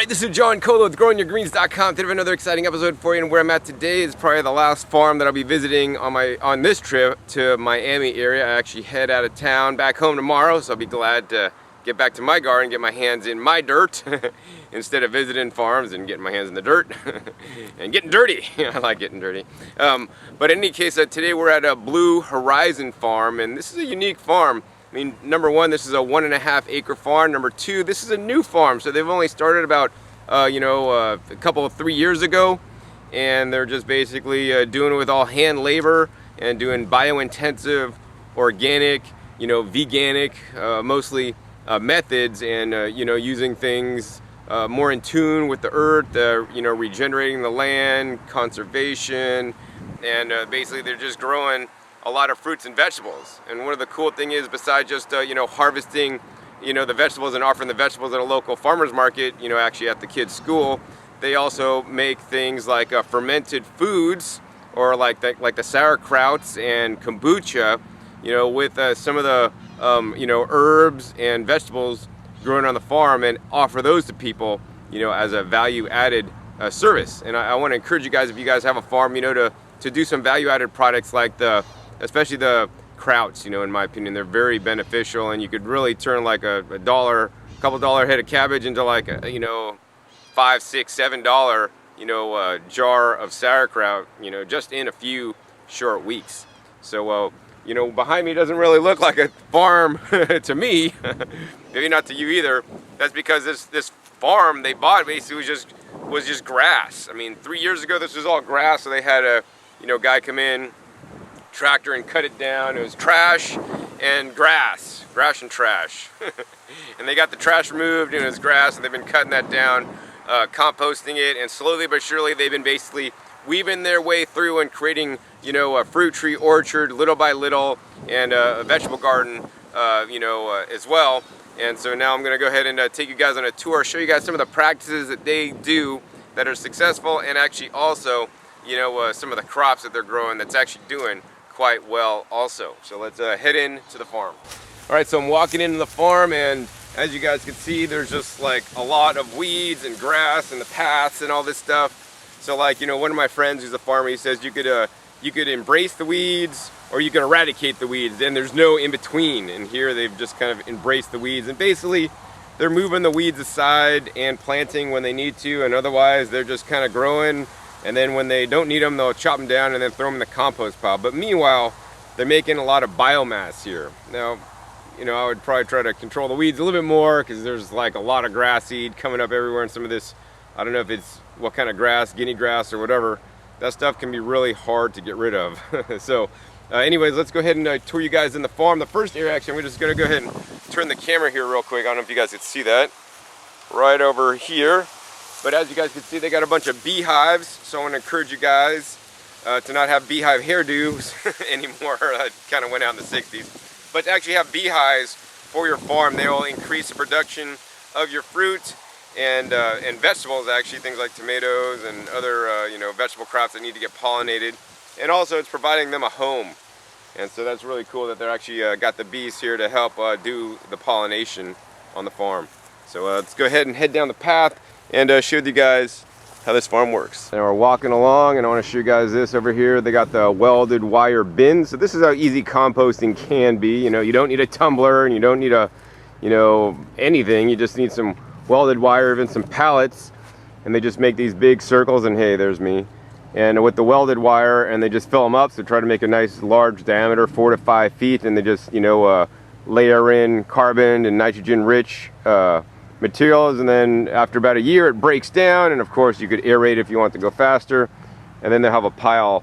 this is John Colo with growingyourgreens.com. Today we have another exciting episode for you, and where I'm at today is probably the last farm that I'll be visiting on this trip to Miami area. I actually head out of town back home tomorrow, so I'll be glad to get back to my garden, get my hands in my dirt instead of visiting farms and getting my hands in the dirt and getting dirty. I like getting dirty. But in any case, today we're at a Blue Horizon farm, and this is a unique farm. I mean, number one, this is a 1.5 acre farm. Number two, this is a new farm. So they've only started about, a couple of 3 years ago. And they're just basically doing it with all hand labor and doing bio-intensive, organic, veganic, mostly methods, and, using things more in tune with the earth, regenerating the land, conservation, and basically they're just growing a lot of fruits and vegetables. And one of the cool thing is, besides just harvesting the vegetables and offering the vegetables at a local farmer's market, actually at the kids' school, they also make things like fermented foods, or like the sauerkrauts and kombucha, with some of the herbs and vegetables grown on the farm, and offer those to people as a value-added service. And I want to encourage you guys, if you guys have a farm, to do some value-added products like especially the krauts. In my opinion, they're very beneficial, and you could really turn like a couple dollar head of cabbage into like a $5, $6, $7 jar of sauerkraut, just in a few short weeks. So behind me doesn't really look like a farm to me, maybe not to you either. That's because this farm they bought basically was just grass. I mean, 3 years ago this was all grass, so they had a guy come in, tractor, and cut it down. It was trash and grass and trash. And they got the trash removed, and it was grass, and they've been cutting that down, composting it, and slowly but surely they've been basically weaving their way through and creating a fruit tree orchard little by little, and a vegetable garden as well. And so now I'm going to go ahead and take you guys on a tour, show you guys some of the practices that they do that are successful, and actually also some of the crops that they're growing that's actually doing quite well also. So let's head in to the farm. All right, so I'm walking into the farm, and as you guys can see, there's just like a lot of weeds and grass and the paths and all this stuff. So like, one of my friends who's a farmer, he says you could embrace the weeds, or you can eradicate the weeds, and there's no in between. And here they've just kind of embraced the weeds, and basically they're moving the weeds aside and planting when they need to, and otherwise they're just kind of growing. And then when they don't need them, they'll chop them down and then throw them in the compost pile. But meanwhile, they're making a lot of biomass here. Now, I would probably try to control the weeds a little bit more, because there's like a lot of grass seed coming up everywhere, and some of this, I don't know if it's what kind of grass, guinea grass or whatever. That stuff can be really hard to get rid of. So anyways, let's go ahead and tour you guys in the farm. The first area, actually, we're just gonna go ahead and turn the camera here real quick. I don't know if you guys can see that. Right over here. But as you guys can see, they got a bunch of beehives, so I want to encourage you guys to not have beehive hairdos anymore. That kind of went out in the 60s. But to actually have beehives for your farm, they will increase the production of your fruit and vegetables, actually, things like tomatoes and other vegetable crops that need to get pollinated. And also it's providing them a home. And so that's really cool that they're actually got the bees here to help do the pollination on the farm. So let's go ahead and head down the path and show you guys how this farm works. And we're walking along, and I want to show you guys this over here. They got the welded wire bins. So this is how easy composting can be. You don't need a tumbler, and you don't need anything. You just need some welded wire, even some pallets, and they just make these big circles. And hey, there's me. And with the welded wire, and they just fill them up. So try to make a nice large diameter, 4 to 5 feet, and they just layer in carbon and nitrogen rich materials, and then after about a year it breaks down, and of course you could aerate if you want to go faster, and then they have a pile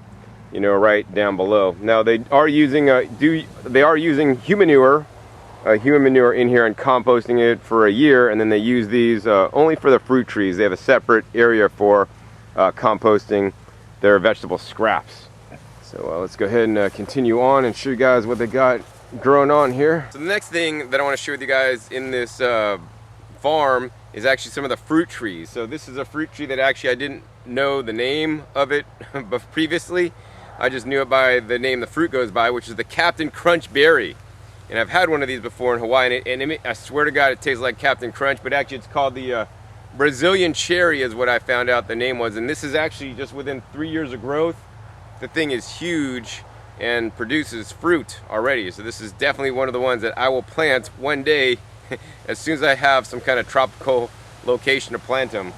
right down below. Now they are using human manure in here and composting it for a year, and then they use these only for the fruit trees. They have a separate area for composting their vegetable scraps. So let's go ahead and continue on and show you guys what they got growing on here. So the next thing that I want to share with you guys in this farm is actually some of the fruit trees. So this is a fruit tree that actually I didn't know the name of it but previously. I just knew it by the name the fruit goes by, which is the Captain Crunch Berry. And I've had one of these before in Hawaii, and I swear to God it tastes like Captain Crunch, but actually it's called the Brazilian cherry is what I found out the name was, and this is actually just within 3 years of growth. The thing is huge and produces fruit already. So this is definitely one of the ones that I will plant one day as soon as I have some kind of tropical location to plant them.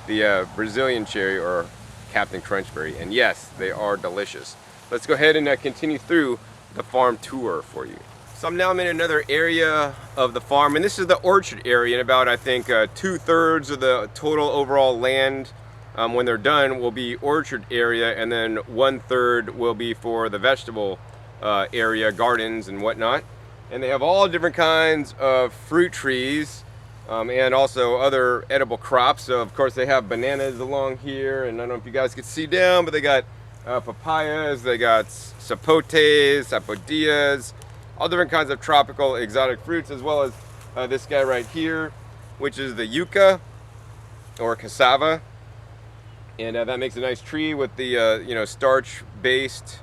The Brazilian cherry, or Captain Crunchberry, and yes, they are delicious. Let's go ahead and continue through the farm tour for you. So I'm in another area of the farm, and this is the orchard area, and about, I think, 2/3 of the total overall land when they're done will be orchard area, and then 1/3 will be for the vegetable area, gardens and whatnot. And they have all different kinds of fruit trees and also other edible crops. So of course they have bananas along here, and I don't know if you guys can see down, but they got papayas, they got sapotes, sapodillas, all different kinds of tropical exotic fruits, as well as this guy right here, which is the yucca or cassava. And that makes a nice tree with the starch-based,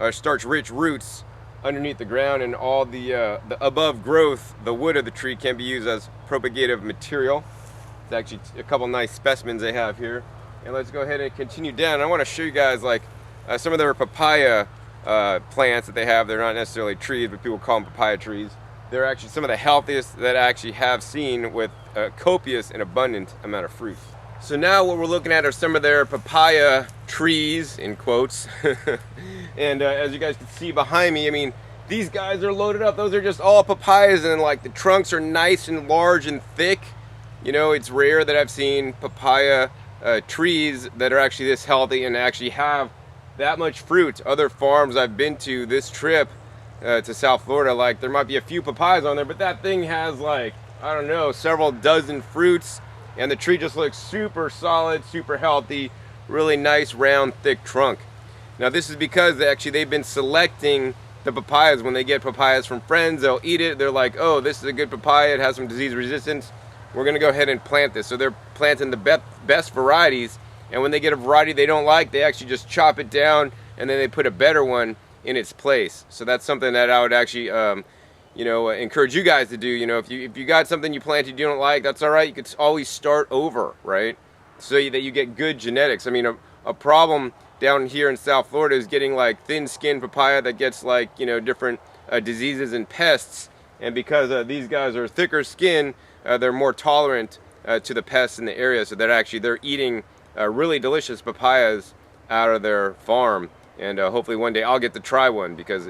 starch-rich roots underneath the ground, and all the above growth, the wood of the tree can be used as propagative material. It's actually a couple nice specimens they have here. And let's go ahead and continue down. I want to show you guys some of their papaya plants that they have. They're not necessarily trees, but people call them papaya trees. They're actually some of the healthiest that I actually have seen, with a copious and abundant amount of fruit. So now what we're looking at are some of their papaya trees, in quotes. And as you guys can see behind me, I mean, these guys are loaded up. Those are just all papayas, and like the trunks are nice and large and thick. You know, it's rare that I've seen papaya trees that are actually this healthy and actually have that much fruit. Other farms I've been to this trip to South Florida, like there might be a few papayas on there, but that thing has, like, I don't know, several dozen fruits, and the tree just looks super solid, super healthy, really nice, round, thick trunk. Now this is because they've been selecting the papayas. When they get papayas from friends, they'll eat it. They're like, oh, this is a good papaya, it has some disease resistance, we're gonna go ahead and plant this. So they're planting the best varieties, and when they get a variety they don't like, they actually just chop it down, and then they put a better one in its place. So that's something that I would actually encourage you guys to do. You know, if you got something you planted you don't like, that's all right. You could always start over, right? So that you get good genetics. I mean, a problem down here in South Florida is getting like thin-skinned papaya that gets like, different diseases and pests. And because these guys are thicker skin, they're more tolerant to the pests in the area. So that actually they're eating really delicious papayas out of their farm. And hopefully one day I'll get to try one, because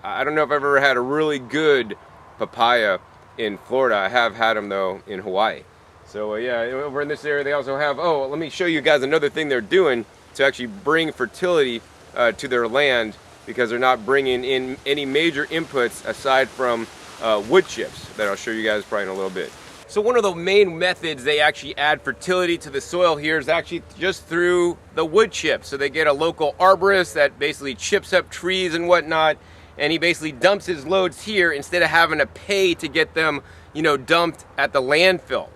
I don't know if I've ever had a really good papaya in Florida. I have had them though in Hawaii. So yeah, over in this area they also have, let me show you guys another thing they're doing to actually bring fertility to their land, because they're not bringing in any major inputs aside from wood chips that I'll show you guys probably in a little bit. So one of the main methods they actually add fertility to the soil here is actually just through the wood chips. So they get a local arborist that basically chips up trees and whatnot, and he basically dumps his loads here instead of having to pay to get them, dumped at the landfill.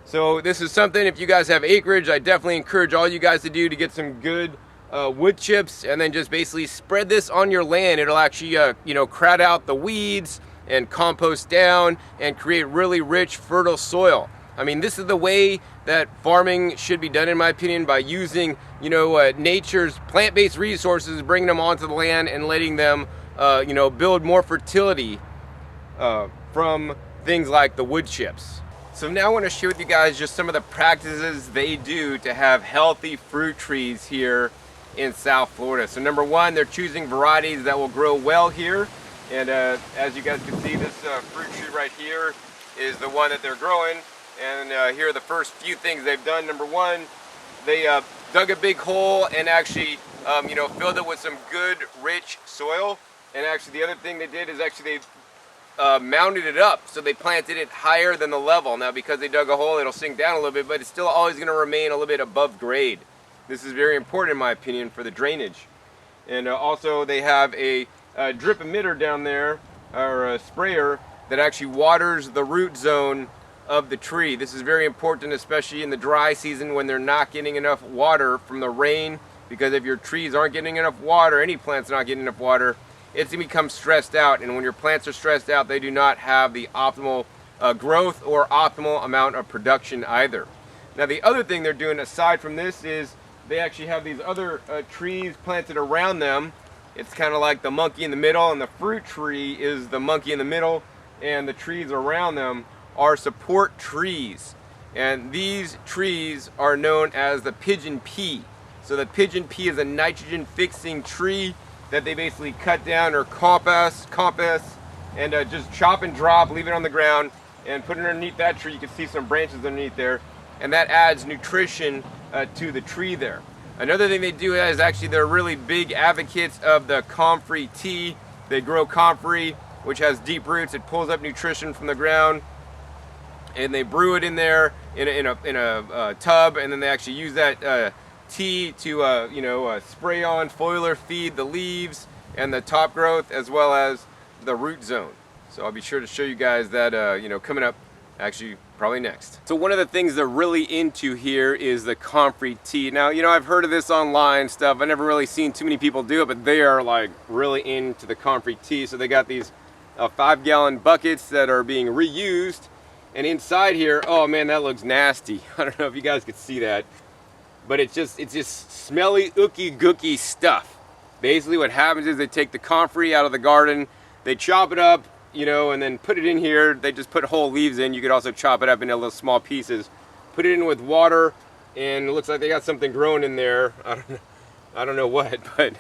So this is something, if you guys have acreage, I definitely encourage all you guys to do, to get some good wood chips, and then just basically spread this on your land. It'll actually, crowd out the weeds and compost down and create really rich, fertile soil. I mean, this is the way that farming should be done, in my opinion, by using, nature's plant-based resources, bringing them onto the land and letting them, build more fertility from things like the wood chips. So now I want to share with you guys just some of the practices they do to have healthy fruit trees here in South Florida. So number one, they're choosing varieties that will grow well here. And as you guys can see, this fruit tree right here is the one that they're growing. And here are the first few things they've done. Number one, they dug a big hole and actually filled it with some good, rich soil. And actually the other thing they did is actually they mounted it up. So they planted it higher than the level. Now because they dug a hole, it'll sink down a little bit, but it's still always going to remain a little bit above grade. This is very important, in my opinion, for the drainage. And also they have a drip emitter down there, or a sprayer, that actually waters the root zone of the tree. This is very important, especially in the dry season when they're not getting enough water from the rain, because if your trees aren't getting enough water, any plant's not getting enough water, it's going to become stressed out. And when your plants are stressed out, they do not have the optimal growth or optimal amount of production either. Now the other thing they're doing aside from this is they actually have these other trees planted around them. It's kind of like the monkey in the middle, and the fruit tree is the monkey in the middle, and the trees around them are support trees. And these trees are known as the pigeon pea. So the pigeon pea is a nitrogen fixing tree that they basically cut down or compass, and just chop and drop, leave it on the ground, and put it underneath that tree. You can see some branches underneath there, and that adds nutrition to the tree there. Another thing they do is actually they're really big advocates of the confrey tea. They grow confrey, which has deep roots. It pulls up nutrition from the ground, and they brew it in there in a tub, and then they actually use that tea to spray on, foliar feed the leaves and the top growth as well as the root zone. So I'll be sure to show you guys that coming up, actually probably next. So one of the things they're really into here is the confrey tea. Now, I've heard of this online stuff. I've never really seen too many people do it, but they are like really into the confrey tea. So they got these 5-gallon buckets that are being reused, and inside here, oh man, that looks nasty. I don't know if you guys could see that, but it's just smelly, ooky gooky stuff. Basically what happens is they take the confrey out of the garden, they chop it up, and then put it in here. They just put whole leaves in. You could also chop it up into little small pieces, put it in with water, and it looks like they got something growing in there. I don't know what, but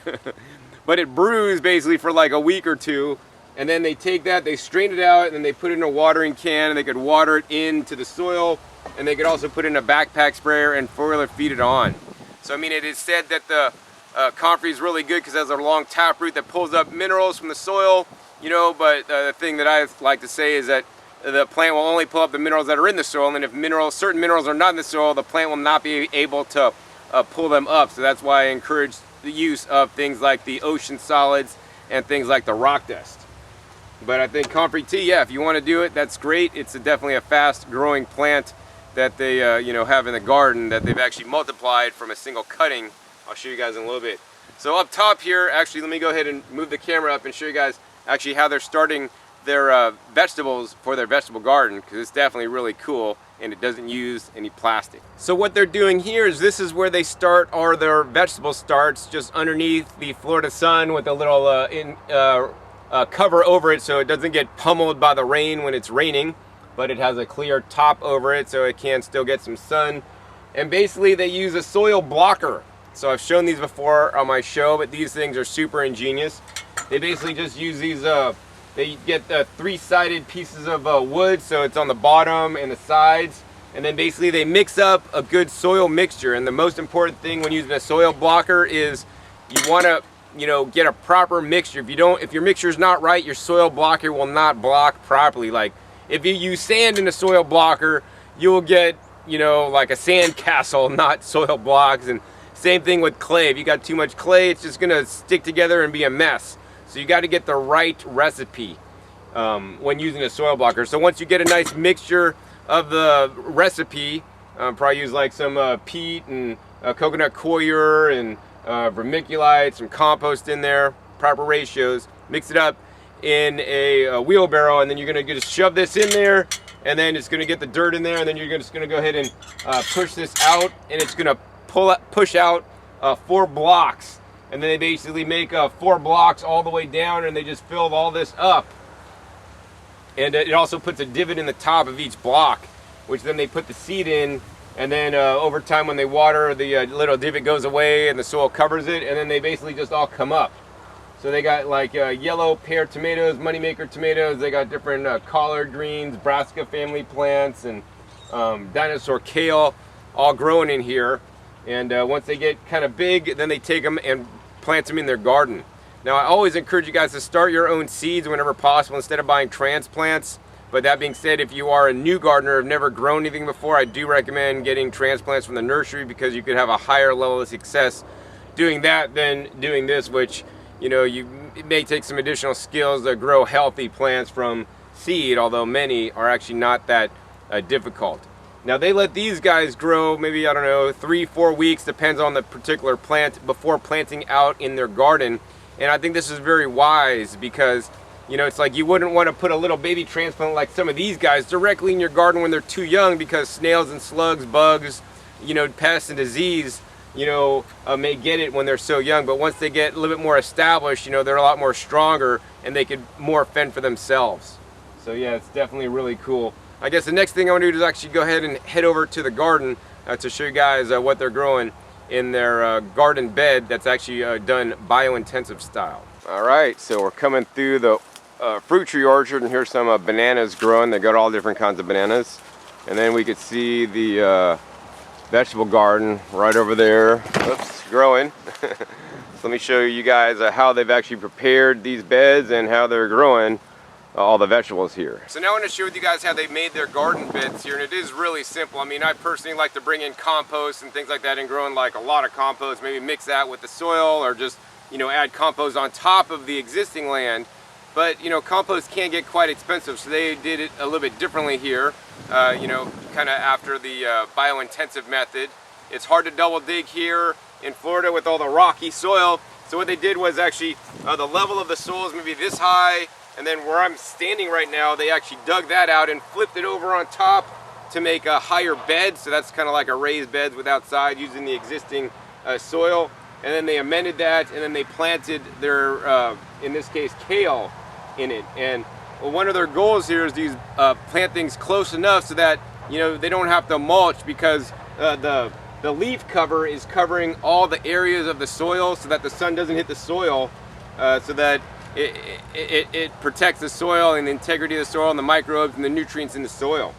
but it brews basically for like a week or two, and then they take that, they strain it out, and then they put it in a watering can, and they could water it into the soil, and they could also put it in a backpack sprayer and foliar feed it on. So I mean, it is said that the confrey is really good because it has a long taproot that pulls up minerals from the soil. But the thing that I like to say is that the plant will only pull up the minerals that are in the soil, and if certain minerals are not in the soil, the plant will not be able to pull them up. So that's why I encourage the use of things like the ocean solids and things like the rock dust. But I think confrey tea, yeah, if you want to do it, that's great. It's definitely a fast-growing plant that they have in the garden that they've actually multiplied from a single cutting. I'll show you guys in a little bit. So up top here, actually, let me go ahead and move the camera up and show you guys actually how they're starting their vegetables for their vegetable garden, because it's definitely really cool and it doesn't use any plastic. So what they're doing here is this is where they start their vegetable starts, just underneath the Florida sun with a little cover over it so it doesn't get pummeled by the rain when it's raining, but it has a clear top over it so it can still get some sun. And basically they use a soil blocker. So I've shown these before on my show, but these things are super ingenious. They basically just use these, they get 3-sided pieces of wood, so it's on the bottom and the sides, and then basically they mix up a good soil mixture. And the most important thing when using a soil blocker is you want to get a proper mixture. If your mixture is not right, your soil blocker will not block properly. Like if you use sand in a soil blocker, you'll get like a sand castle, not soil blocks. And same thing with clay. If you got too much clay, it's just gonna stick together and be a mess. So you got to get the right recipe when using a soil blocker. So once you get a nice mixture of the recipe, probably use like some peat and coconut coir and vermiculite, some compost in there, proper ratios, mix it up in a wheelbarrow, and then you're gonna just shove this in there, and then it's gonna get the dirt in there, and then you're just gonna go ahead and push this out, and it's gonna push out 4 blocks. And then they basically make 4 blocks all the way down, and they just fill all this up. And it also puts a divot in the top of each block, which then they put the seed in, and then over time when they water, the little divot goes away and the soil covers it, and then they basically just all come up. So they got like yellow pear tomatoes, moneymaker tomatoes, they got different collard greens, brassica family plants, and dinosaur kale all growing in here. And once they get kind of big, then they take them and plant them in their garden. Now I always encourage you guys to start your own seeds whenever possible instead of buying transplants. But that being said, if you are a new gardener, have never grown anything before, I do recommend getting transplants from the nursery, because you could have a higher level of success doing that than doing this, which it may take some additional skills to grow healthy plants from seed, although many are actually not that difficult. Now they let these guys grow maybe, I don't know, 3-4 weeks, depends on the particular plant, before planting out in their garden. And I think this is very wise, because You know, it's like you wouldn't want to put a little baby transplant like some of these guys directly in your garden when they're too young, because snails and slugs, bugs, you know, pests and disease, you know, may get it when they're so young. But once they get a little bit more established, you know, they're a lot more stronger and they could more fend for themselves. So yeah, it's definitely really cool. I guess the next thing I want to do is actually go ahead and head over to the garden to show you guys what they're growing in their garden bed that's actually done bio-intensive style. All right, so we're coming through the fruit tree orchard, and here's some bananas growing. They got all different kinds of bananas. And then we could see the vegetable garden right over there. Oops, growing. So let me show you guys how they've actually prepared these beds and how they're growing all the vegetables here. So now I want to share with you guys how they made their garden beds here, and it is really simple. I mean, I personally like to bring in compost and things like that and growing like a lot of compost, maybe mix that with the soil or just, you know, add compost on top of the existing land. But, you know, compost can get quite expensive, so they did it a little bit differently here, you know, kind of after the bio-intensive method. It's hard to double dig here in Florida with all the rocky soil. So what they did was actually, the level of the soil is maybe this high, and then where I'm standing right now, they actually dug that out and flipped it over on top to make a higher bed. So that's kind of like a raised bed with outside using the existing soil. And then they amended that, and then they planted their, in this case, kale in it. And one of their goals here is to plant things close enough so that, you know, they don't have to mulch, because the leaf cover is covering all the areas of the soil so that the sun doesn't hit the soil, so that it protects the soil and the integrity of the soil and the microbes and the nutrients in the soil.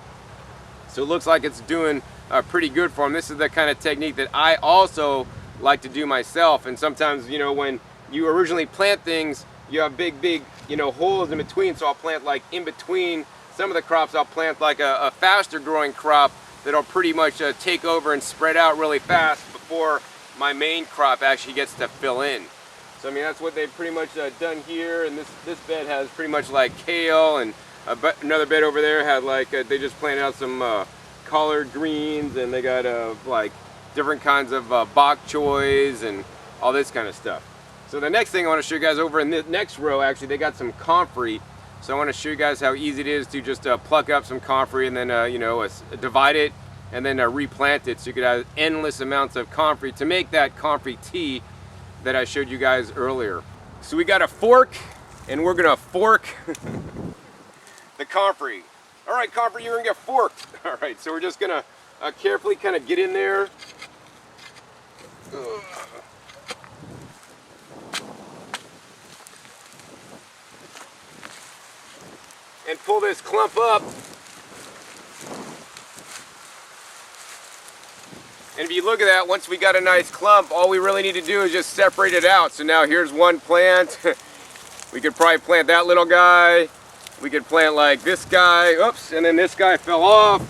So it looks like it's doing pretty good for them. This is the kind of technique that I also like to do myself. And sometimes, you know, when you originally plant things, you have big, you know, holes in between. So I'll plant like in between some of the crops. I'll plant like a faster growing crop that'll pretty much take over and spread out really fast before my main crop actually gets to fill in. So I mean, that's what they've pretty much done here. And this bed has pretty much like kale, and another bed over there had like they just planted out some collard greens, and they got like different kinds of bok choys and all this kind of stuff. So the next thing I want to show you guys, over in the next row, actually they got some comfrey. So I want to show you guys how easy it is to just pluck up some comfrey and then you know, divide it and then replant it, so you could have endless amounts of comfrey to make that comfrey tea that I showed you guys earlier. So we got a fork, and we're gonna fork the comfrey. All right, comfrey, you're gonna get forked. All right, so we're just gonna carefully kind of get in there. And pull this clump up. And if you look at that, once we got a nice clump, all we really need to do is just separate it out. So now here's one plant. We could probably plant that little guy. We could plant like this guy. Oops, and then this guy fell off.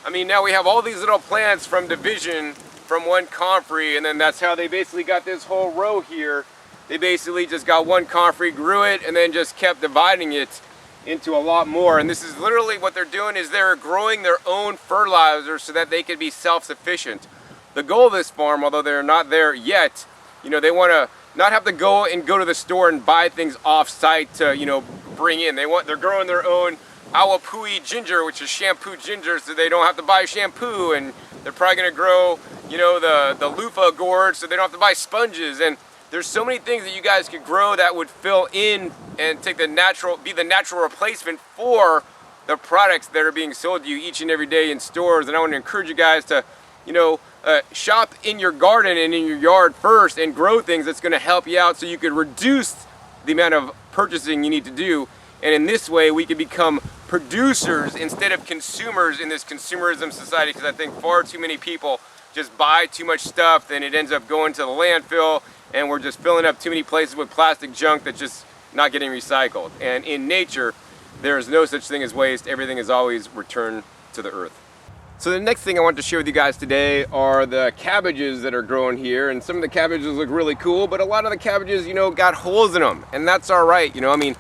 I mean, now we have all these little plants from division from one comfrey, and then that's how they basically got this whole row here. They basically just got one comfrey, grew it, and then just kept dividing it into a lot more. And this is literally what they're doing, is they're growing their own fertilizer so that they can be self-sufficient. The goal of this farm, although they're not there yet, you know, they want to not have to go to the store and buy things off-site to, you know, bring in. They're growing their own awapui ginger, which is shampoo ginger, so they don't have to buy shampoo. And they're probably going to grow, you know, the loofah gourd, so they don't have to buy sponges. And there's so many things that you guys could grow that would fill in and be the natural replacement for the products that are being sold to you each and every day in stores. And I want to encourage you guys to, you know, shop in your garden and in your yard first and grow things that's going to help you out, so you could reduce the amount of purchasing you need to do. And in this way, we can become producers instead of consumers in this consumerism society, because I think far too many people just buy too much stuff, then it ends up going to the landfill, and we're just filling up too many places with plastic junk that's just not getting recycled. And in nature, there is no such thing as waste. Everything is always returned to the earth. So the next thing I want to share with you guys today are the cabbages that are growing here. And some of the cabbages look really cool, but a lot of the cabbages, you know, got holes in them, and that's all right. You know, I mean,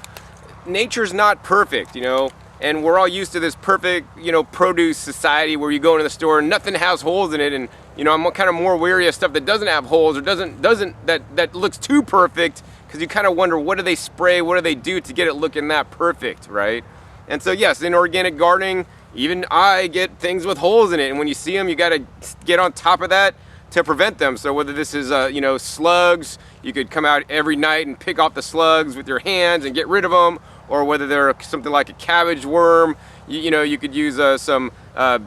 nature's not perfect, you know, and we're all used to this perfect, you know, produce society where you go into the store and nothing has holes in it. And, you know, I'm kind of more wary of stuff that doesn't have holes or that looks too perfect, because you kind of wonder, what do they spray, what do they do to get it looking that perfect, right? And so yes, in organic gardening, even I get things with holes in it, and when you see them, you got to get on top of that to prevent them. So whether this is you know, slugs, you could come out every night and pick off the slugs with your hands and get rid of them, or whether they're something like a cabbage worm, you know, you could use some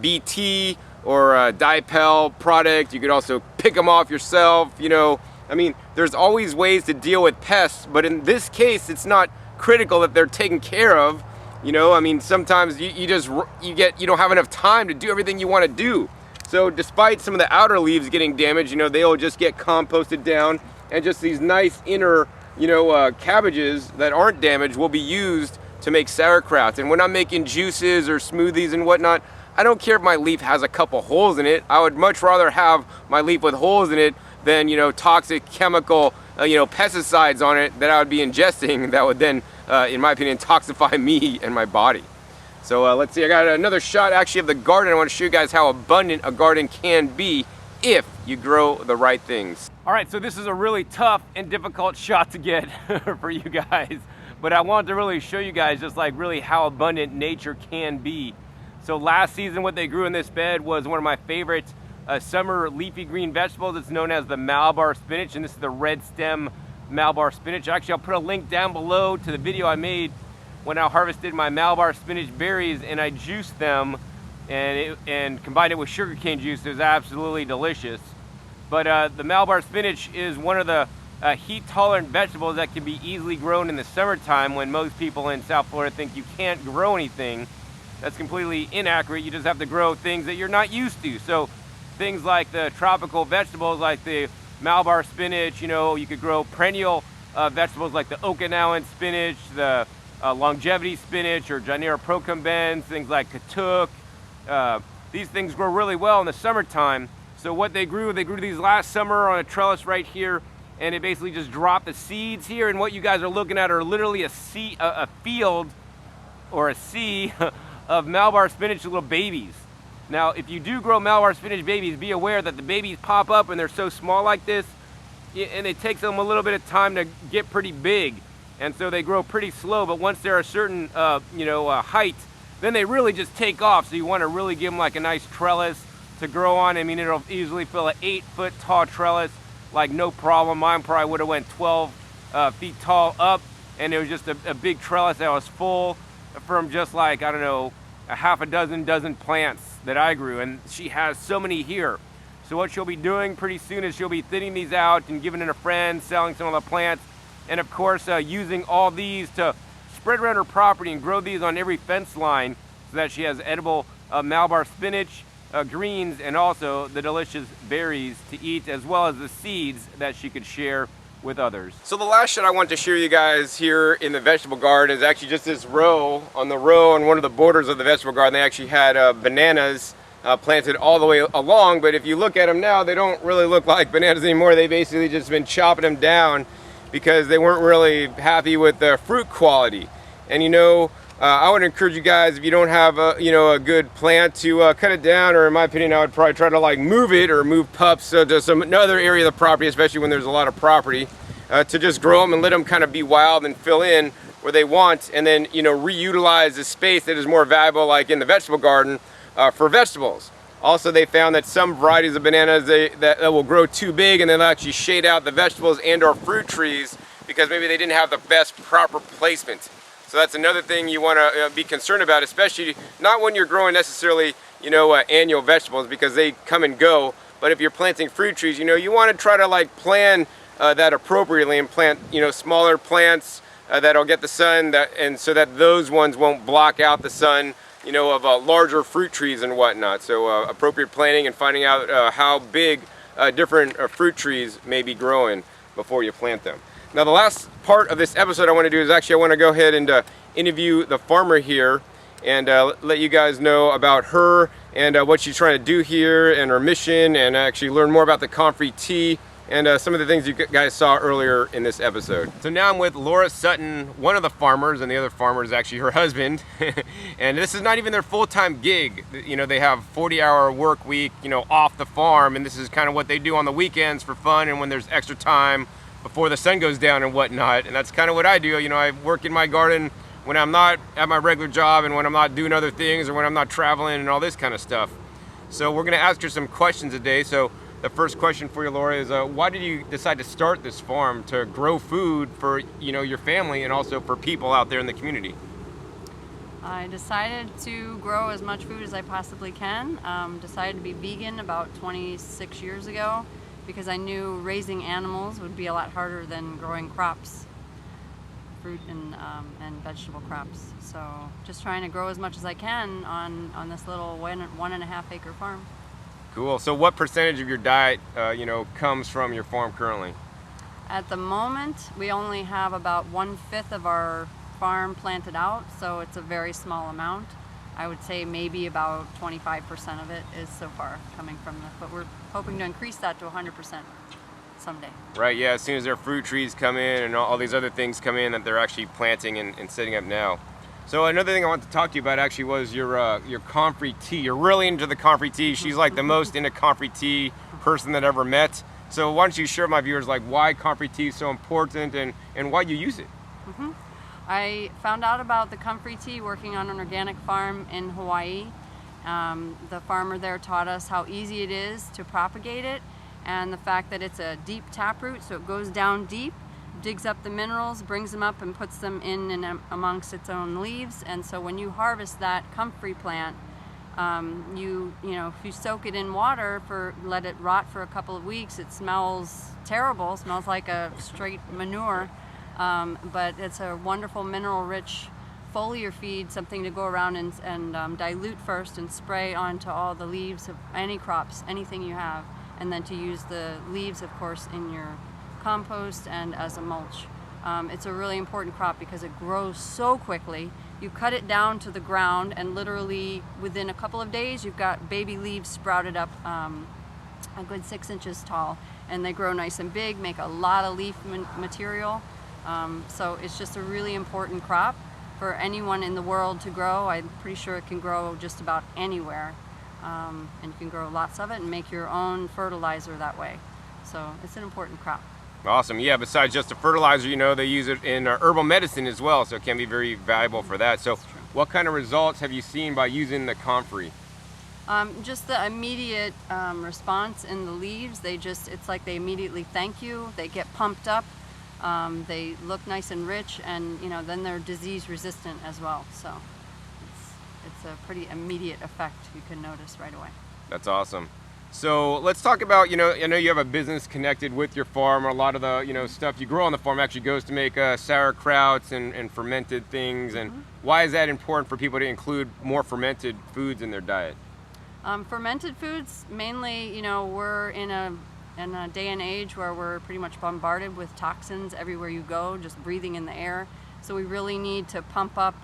BT or a Dipel product. You could also pick them off yourself, you know. I mean, there's always ways to deal with pests, but in this case, it's not critical that they're taken care of. You know, I mean, sometimes you don't have enough time to do everything you want to do. So despite some of the outer leaves getting damaged, you know, they'll just get composted down, and just these nice inner, you know, cabbages that aren't damaged will be used to make sauerkraut. And when I'm making juices or smoothies and whatnot, I don't care if my leaf has a couple holes in it. I would much rather have my leaf with holes in it than, you know, toxic chemical, you know, pesticides on it that I would be ingesting that would then, in my opinion, toxify me and my body. So let's see, I got another shot actually of the garden. I want to show you guys how abundant a garden can be if you grow the right things. All right, so this is a really tough and difficult shot to get for you guys, but I wanted to really show you guys just like really how abundant nature can be. So last season, what they grew in this bed was one of my favorite summer leafy green vegetables. It's known as the Malabar spinach, and this is the red stem Malabar spinach. Actually, I'll put a link down below to the video I made when I harvested my Malabar spinach berries and I juiced them and combined it with sugarcane juice. It was absolutely delicious. But the Malabar spinach is one of the heat-tolerant vegetables that can be easily grown in the summertime, when most people in South Florida think you can't grow anything. That's completely inaccurate. You just have to grow things that you're not used to. So things like the tropical vegetables like the Malabar spinach, you know, you could grow perennial vegetables like the Okinawan spinach, the longevity spinach, or Janera procumbens, things like katuk. These things grow really well in the summertime. So what they grew these last summer on a trellis right here, and it basically just dropped the seeds here. And what you guys are looking at are literally a field or a sea of Malabar spinach little babies. Now, if you do grow Malabar spinach babies, be aware that the babies pop up and they're so small like this, and it takes them a little bit of time to get pretty big. And so they grow pretty slow, but once they're a certain height, then they really just take off. So you want to really give them like a nice trellis to grow on. I mean, it'll easily fill an 8-foot tall trellis, like no problem. Mine probably would have went 12 feet tall up, and it was just a big trellis that was full from just like, I don't know, a half a dozen plants that I grew, and she has so many here. So what she'll be doing pretty soon is she'll be thinning these out and giving it to friends, selling some of the plants, and of course using all these to spread around her property and grow these on every fence line, so that she has edible Malabar spinach, greens, and also the delicious berries to eat, as well as the seeds that she could share with others. So the last shot I want to show you guys here in the vegetable garden is actually just this row on one of the borders of the vegetable garden. They actually had bananas planted all the way along, but if you look at them now, they don't really look like bananas anymore. They basically just been chopping them down because they weren't really happy with the fruit quality. And you know, I would encourage you guys, if you don't have a good plant, to cut it down, or in my opinion, I would probably try to like move it or move pups to another area of the property, especially when there's a lot of property, to just grow them and let them kind of be wild and fill in where they want, and then, you know, reutilize the space that is more valuable, like in the vegetable garden, for vegetables. Also, they found that some varieties of bananas that will grow too big, and they'll actually shade out the vegetables and or fruit trees because maybe they didn't have the best proper placement. So that's another thing you want to be concerned about, especially not when you're growing necessarily, you know, annual vegetables, because they come and go. But if you're planting fruit trees, you know, you want to try to like plan that appropriately and plant, you know, smaller plants that'll get the sun, and so that those ones won't block out the sun, you know, of larger fruit trees and whatnot. So appropriate planting and finding out how big different fruit trees may be growing before you plant them. Now, the last part of this episode I want to do is actually I want to go ahead and interview the farmer here and let you guys know about her and what she's trying to do here and her mission, and actually learn more about the confrey tea and some of the things you guys saw earlier in this episode. So now I'm with Laura Sutton, one of the farmers, and the other farmer is actually her husband. And this is not even their full-time gig. You know, they have 40-hour work week, you know, off the farm, and this is kind of what they do on the weekends for fun and when there's extra time before the sun goes down and whatnot. And that's kind of what I do. You know, I work in my garden when I'm not at my regular job and when I'm not doing other things or when I'm not traveling and all this kind of stuff. So we're going to ask her some questions today. So the first question for you, Laura, is why did you decide to start this farm to grow food for, you know, your family and also for people out there in the community? I decided to grow as much food as I possibly can. Decided to be vegan about 26 years ago because I knew raising animals would be a lot harder than growing crops, fruit and vegetable crops. So just trying to grow as much as I can on this little 1.5 acre farm. Cool. So what percentage of your diet, you know, comes from your farm currently? At the moment, we only have about 1/5 of our farm planted out, so it's a very small amount. I would say maybe about 25% of it is so far coming from but we're hoping to increase that to 100% someday. Right, yeah, as soon as their fruit trees come in and all these other things come in that they're actually planting and setting up now. So another thing I want to talk to you about actually was your confrey tea. You're really into the confrey tea. She's like the most into confrey tea person that I ever met. So why don't you share with my viewers like why confrey tea is so important and why you use it? I found out about the comfrey tea working on an organic farm in Hawaii. The farmer there taught us how easy it is to propagate it and the fact that it's a deep taproot, so it goes down deep, digs up the minerals, brings them up and puts them in and amongst its own leaves. And so when you harvest that comfrey plant, you know, if you soak it in water let it rot for a couple of weeks, it smells terrible, smells like a straight manure. But it's a wonderful mineral-rich foliar feed, something to go around and dilute first and spray onto all the leaves of any crops, anything you have, and then to use the leaves, of course, in your compost and as a mulch. It's a really important crop because it grows so quickly. You cut it down to the ground and literally within a couple of days you've got baby leaves sprouted up a good 6 inches tall, and they grow nice and big, make a lot of leaf material. So it's just a really important crop for anyone in the world to grow. I'm pretty sure it can grow just about anywhere, and you can grow lots of it and make your own fertilizer that way. So it's an important crop. Awesome. Yeah, besides just the fertilizer, you know, they use it in herbal medicine as well, so it can be very valuable for that. So what kind of results have you seen by using the confrey? Just the immediate response in the leaves. It's like they immediately thank you. They get pumped up. They look nice and rich, and you know, then they're disease resistant as well. So it's a pretty immediate effect you can notice right away. That's awesome. So let's talk about, you know, I know you have a business connected with your farm, or a lot of the, you know, stuff you grow on the farm actually goes to make sauerkrauts and fermented things. And why is that important for people to include more fermented foods in their diet? Fermented foods, mainly, you know, we're in a day and age where we're pretty much bombarded with toxins everywhere you go, just breathing in the air. So we really need to pump up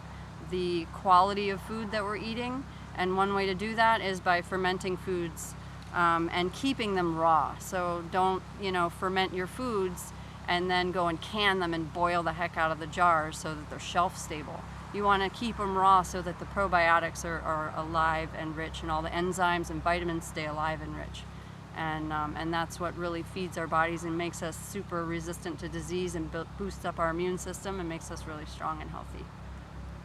the quality of food that we're eating. And one way to do that is by fermenting foods and keeping them raw. So don't, you know, ferment your foods and then go and can them and boil the heck out of the jars so that they're shelf stable. You want to keep them raw so that the probiotics are alive and rich, and all the enzymes and vitamins stay alive and rich. And that's what really feeds our bodies and makes us super resistant to disease and boosts up our immune system and makes us really strong and healthy.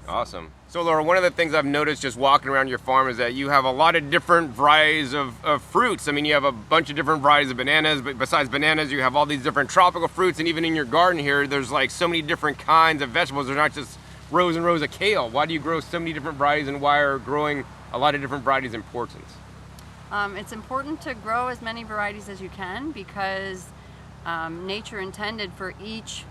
Awesome. So Laura, one of the things I've noticed just walking around your farm is that you have a lot of different varieties of fruits. I mean, you have a bunch of different varieties of bananas, but besides bananas, you have all these different tropical fruits, and even in your garden here, there's like so many different kinds of vegetables. They're not just rows and rows of kale. Why do you grow so many different varieties, and why are growing a lot of different varieties important? It's important to grow as many varieties as you can because nature intended for each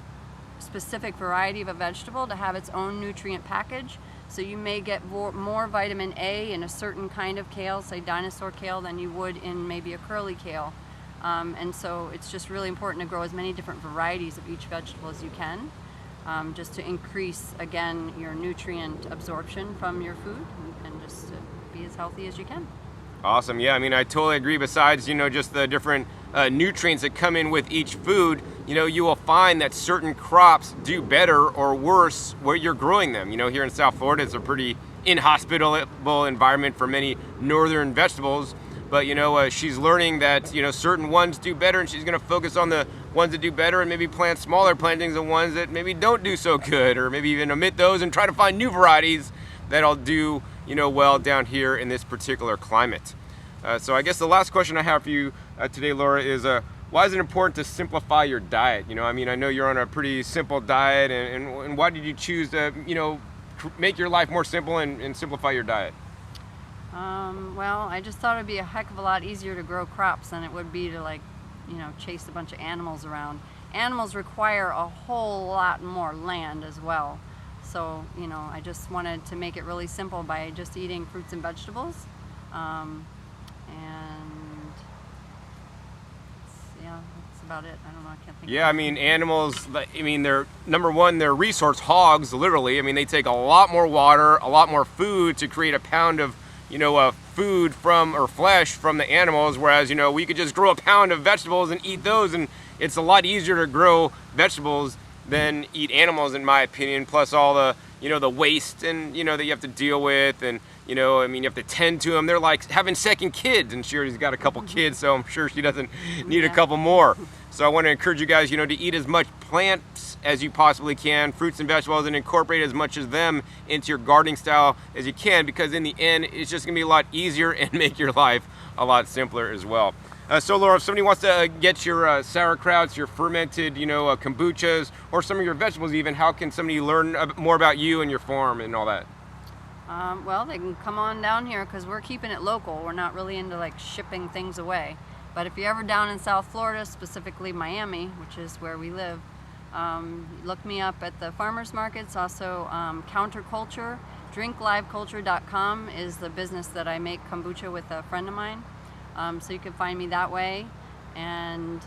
specific variety of a vegetable to have its own nutrient package. So you may get more vitamin A in a certain kind of kale, say dinosaur kale, than you would in maybe a curly kale. And so it's just really important to grow as many different varieties of each vegetable as you can, just to increase, again, your nutrient absorption from your food and just to be as healthy as you can. Awesome. Yeah, I mean, I totally agree. Besides, you know, just the different nutrients that come in with each food, you know, you will find that certain crops do better or worse where you're growing them. You know, here in South Florida, it's a pretty inhospitable environment for many northern vegetables. But, you know, she's learning that, you know, certain ones do better, and she's going to focus on the ones that do better, and maybe plant smaller plantings and ones that maybe don't do so good, or maybe even omit those and try to find new varieties that'll do, you know, well down here in this particular climate. So I guess the last question I have for you today, Laura, is why is it important to simplify your diet? You know, I mean, I know you're on a pretty simple diet, and why did you choose to, you know, make your life more simple and simplify your diet? Well, I just thought it'd be a heck of a lot easier to grow crops than it would be to, like, you know, chase a bunch of animals around. Animals require a whole lot more land as well. So, you know, I just wanted to make it really simple by just eating fruits and vegetables. And yeah, that's about it. I don't know, I can't think. Yeah, I mean, animals, I mean, they're, number one, they're resource hogs, literally. I mean, they take a lot more water, a lot more food to create a pound of, you know, food from, or flesh from the animals, whereas, you know, we could just grow a pound of vegetables and eat those, and it's a lot easier to grow vegetables than eat animals, in my opinion, plus all the, you know, the waste and, you know, that you have to deal with, and, you know, I mean, you have to tend to them. They're like having second kids, and she already's got a couple kids, so I'm sure she doesn't need a couple more. So I want to encourage you guys, you know, to eat as much plants as you possibly can, fruits and vegetables, and incorporate as much of them into your gardening style as you can, because in the end, it's just going to be a lot easier and make your life a lot simpler as well. So Laura, if somebody wants to get your sauerkrauts, your fermented, you know, kombuchas, or some of your vegetables even, how can somebody learn more about you and your farm and all that? Well, they can come on down here because we're keeping it local. We're not really into like shipping things away. But if you're ever down in South Florida, specifically Miami, which is where we live, look me up at the farmers markets. Also, Counterculture, drinkliveculture.com is the business that I make kombucha with a friend of mine. So you can find me that way, and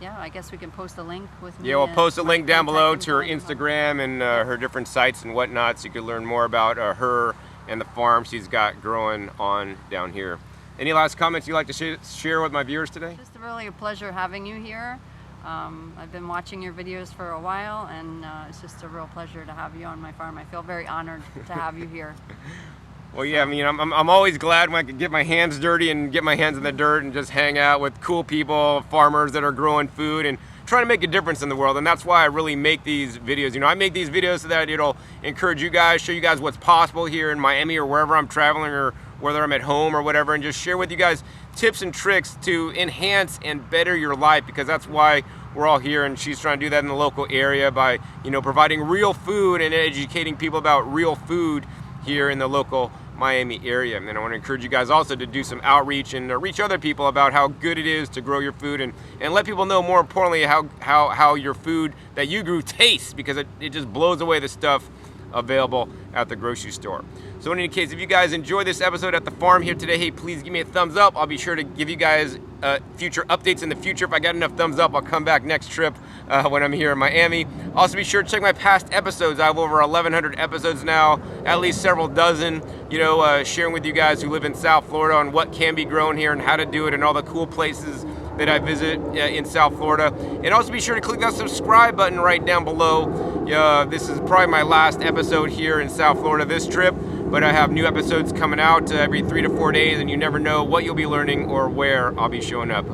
yeah, I guess we can post a link with me. Yeah, we'll post a link down below to her Instagram and her different sites and whatnot, so you can learn more about her and the farm she's got growing on down here. Any last comments you'd like to share with my viewers today? Just really a pleasure having you here. I've been watching your videos for a while, and it's just a real pleasure to have you on my farm. I feel very honored to have you here. Well, yeah, I mean, I'm always glad when I can get my hands dirty and get my hands in the dirt and just hang out with cool people, farmers that are growing food and trying to make a difference in the world. And that's why I really make these videos. You know, I make these videos so that it'll encourage you guys, show you guys what's possible here in Miami or wherever I'm traveling, or whether I'm at home or whatever, and just share with you guys tips and tricks to enhance and better your life, because that's why we're all here, and she's trying to do that in the local area by, you know, providing real food and educating people about real food here in the local Miami area. And I want to encourage you guys also to do some outreach and reach other people about how good it is to grow your food, and let people know, more importantly, how your food that you grew tastes, because it just blows away the stuff available at the grocery store. So in any case, if you guys enjoy this episode at the farm here today, hey, please give me a thumbs up. I'll be sure to give you guys future updates in the future. If I got enough thumbs up, I'll come back next trip when I'm here in Miami. Also be sure to check my past episodes. I have over 1,100 episodes now, at least several dozen, you know, sharing with you guys who live in South Florida on what can be grown here and how to do it, and all the cool places that I visit in South Florida. And also be sure to click that subscribe button right down below. This is probably my last episode here in South Florida this trip, but I have new episodes coming out every 3 to 4 days, and you never know what you'll be learning or where I'll be showing up.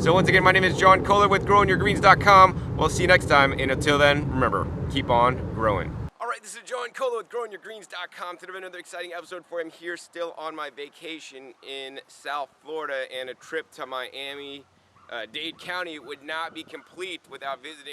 So once again, my name is John Kohler with growingyourgreens.com. We'll see you next time, and until then, remember, keep on growing. All right, this is John Kohler with growingyourgreens.com. Today, another exciting episode for you. I'm here still on my vacation in South Florida, and a trip to Miami, Dade County would not be complete without visiting